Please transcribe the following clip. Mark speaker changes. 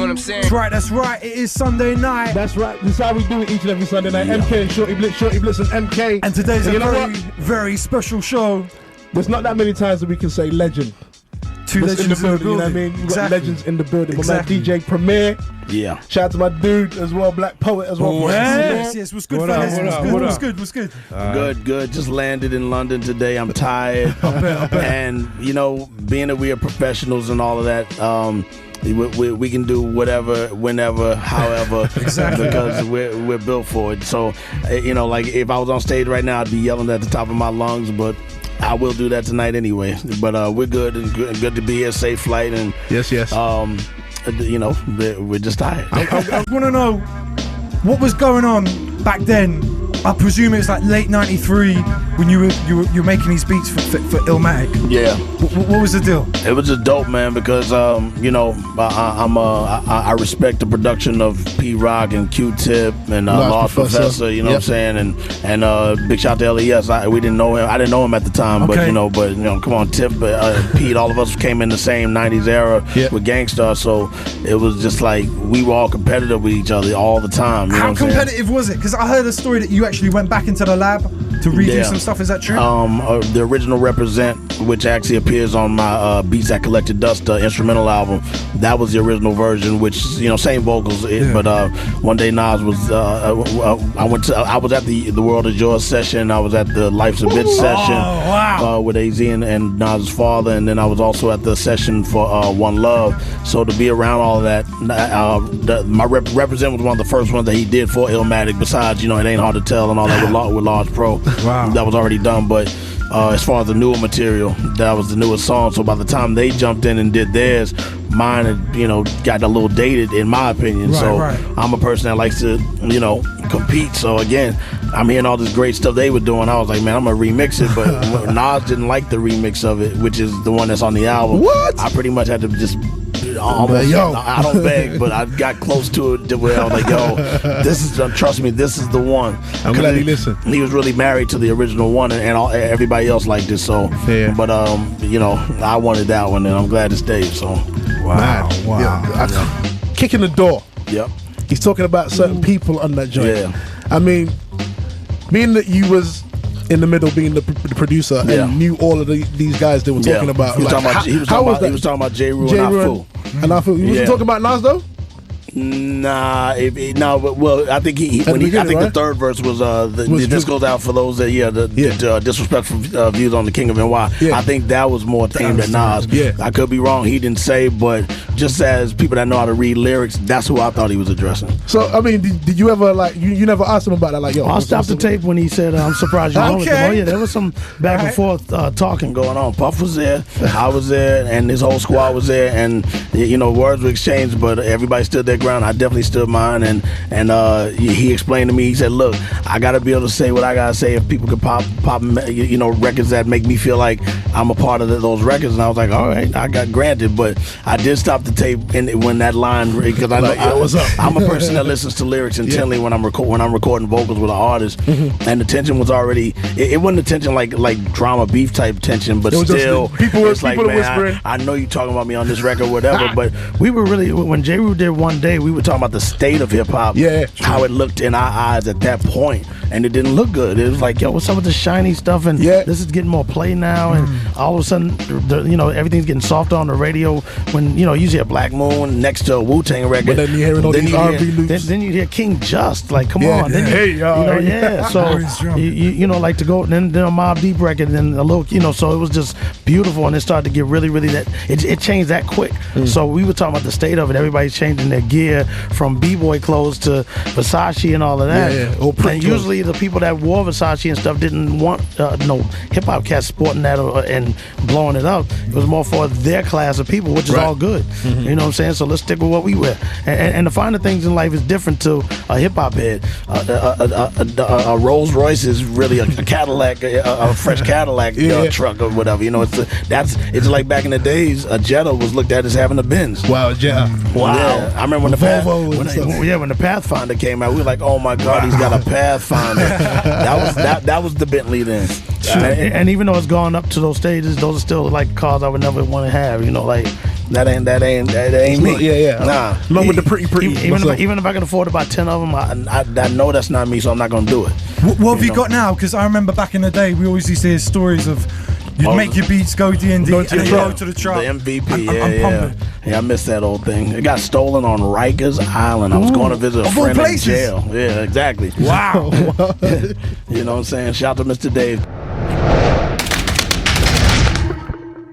Speaker 1: what I'm saying?
Speaker 2: That's right. It is Sunday night.
Speaker 3: That's right. This is how we do it each and every Sunday night. Yeah. MK and Shortee Blitz and MK.
Speaker 2: And today's a very, very special show.
Speaker 3: There's not that many times that we can say legend.
Speaker 2: Two legends
Speaker 3: in the building,
Speaker 2: you
Speaker 3: know what I mean? We've got legends in the building.
Speaker 2: Exactly.
Speaker 3: My man DJ Premier.
Speaker 4: Yeah.
Speaker 3: Shout out to my dude as well, Black Poet as well.
Speaker 2: Yes. What's good, fellas? What's good?
Speaker 4: Good. Just landed in London today. I'm tired.
Speaker 2: I bet.
Speaker 4: And, you know, being that we are professionals and all of that, we can do whatever, whenever, however,
Speaker 2: exactly.
Speaker 4: Because we're built for it. So, you know, like if I was on stage right now, I'd be yelling at the top of my lungs, but I will do that tonight anyway. But we're good and good to be here. Safe flight and
Speaker 3: yes.
Speaker 4: You know, we're just tired.
Speaker 2: I want to know what was going on back then. I presume it was like late '93 when you were making these beats for Illmatic.
Speaker 4: Yeah.
Speaker 2: What was the deal?
Speaker 4: It was just dope, man, because you know, I respect the production of P Rock and Q-Tip and Lost Professor. You know what I'm saying? And big shout out to LES. We didn't know him. I didn't know him at the time,
Speaker 2: okay.
Speaker 4: but you know, come on, Tip, Pete. All of us came in the same '90s era with Gangstar, so it was just like we were all competitive with each other all the time. You know
Speaker 2: How
Speaker 4: what I'm
Speaker 2: competitive was it? Because I heard a story that you actually went back into the lab to redo some stuff. Is that true?
Speaker 4: The original Represent, which actually appears on my Beats That Collected Dust instrumental album, that was the original version, which, you know, same vocals. But one day Nas was, I was at the World Is Yours session. I was at the Life's a Bitch session with AZ and Nas's father, and then I was also at the session for One Love. So to be around all of that, my Represent was one of the first ones that he did for Illmatic. Besides, you know, It Ain't Hard to Tell and all that with Large Pro.
Speaker 2: Wow.
Speaker 4: That was already done, but as far as the newer material, that was the newest song. So by the time they jumped in and did theirs, mine had, you know, got a little dated in my opinion.
Speaker 2: Right.
Speaker 4: I'm a person that likes to, you know, compete. So again, I'm hearing all this great stuff they were doing. I was like, man, I'm gonna remix it. But Nas didn't like the remix of it, which is the one that's on the album.
Speaker 3: What?
Speaker 4: I pretty much had to just almost, I don't beg, but I got close to it to where I was like, yo, this is, trust me, this is the one.
Speaker 3: I'm glad he listened.
Speaker 4: He was really married to the original one, and everybody else liked it. So, but you know, I wanted that one, and I'm glad it stayed. So,
Speaker 3: wow. Kicking the door.
Speaker 4: Yep.
Speaker 3: He's talking about certain people on that joint.
Speaker 4: Yeah.
Speaker 3: I mean, being that you was in the middle, being the producer, and knew all of these guys they were talking about.
Speaker 4: He was talking about J. Rue and Afu.
Speaker 3: And Afu. He wasn't talking about Nas though?
Speaker 4: Nah, well, I think the third verse was this goes out for those that disrespectful views on the King of NY. I think that was more aimed at Nas. I could be wrong. He didn't say, but just as people that know how to read lyrics, that's who I thought he was addressing.
Speaker 3: So I mean, did you ever you never asked him about that? Like, yo,
Speaker 4: I stopped the tape when he said, "I'm surprised you know it." Oh yeah, there was some back and forth talking going on. Puff was there, I was there, and his whole squad was there, and you know, words were exchanged, but everybody stood their ground. I definitely stood mine, and he explained to me. He said, "Look, I gotta be able to say what I gotta say. If people could pop, you know, records that make me feel like I'm a part of those records." And I was like, "All right, I got granted." But I did stop the tape when that line, because I know I'm a person that listens to lyrics intently when I'm recording vocals with an artist, and the tension was already. It wasn't a tension like drama beef type tension, but still, it's like, man, I know you talking about me on this record, whatever. But we were really, when J. Rue did One Day, we were talking about the state of hip hop, how it looked in our eyes at that point, and it didn't look good. It was like, yo, what's up with the shiny stuff? And this is getting more play now, and all of a sudden, you know, everything's getting softer on the radio. When, you know, you see a Black Moon next to a Wu-Tang record,
Speaker 3: but then you hearing all these R&B loops.
Speaker 4: Then you hear King Just, like, come on, then so you know, like to go then a Mobb Deep record, and then a little, you know, so it was just beautiful, and it started to get really that it changed that quick. So we were talking about the state of it. Everybody's changing their gear from b-boy clothes to Versace and all of that. And usually the people that wore Versace and stuff didn't want no hip-hop cats sporting that and blowing it up. It was more for their class of people, which is all good. You know what I'm saying? So let's stick with what we wear. And the finer things in life is different to a hip-hop head. A Rolls Royce is really a Cadillac, a fresh Cadillac truck or whatever. You know, it's like back in the days, a Jetta was looked at as having a Benz.
Speaker 3: Wow, Jetta.
Speaker 4: Wow. Yeah. I remember when the Pathfinder came out, we were like, oh my God, he's got a Pathfinder. that was the Bentley then. And even though it's gone up to those stages, those are still like cars I would never want to have. You know, like That ain't me.
Speaker 3: Yeah.
Speaker 4: Nah.
Speaker 3: Not with the pretty.
Speaker 4: Even if I can afford to buy 10 of them, I know that's not me, so I'm not gonna do it.
Speaker 2: What have you got now? Because I remember back in the day, we always used to hear stories of you'd make your beats, go D&D, and then go to the truck.
Speaker 4: The MVP, yeah, I missed that old thing. It got stolen on Rikers Island. I was going to visit a friend in jail. Yeah, exactly.
Speaker 2: Wow.
Speaker 4: You know what I'm saying? Shout out to Mr. Dave.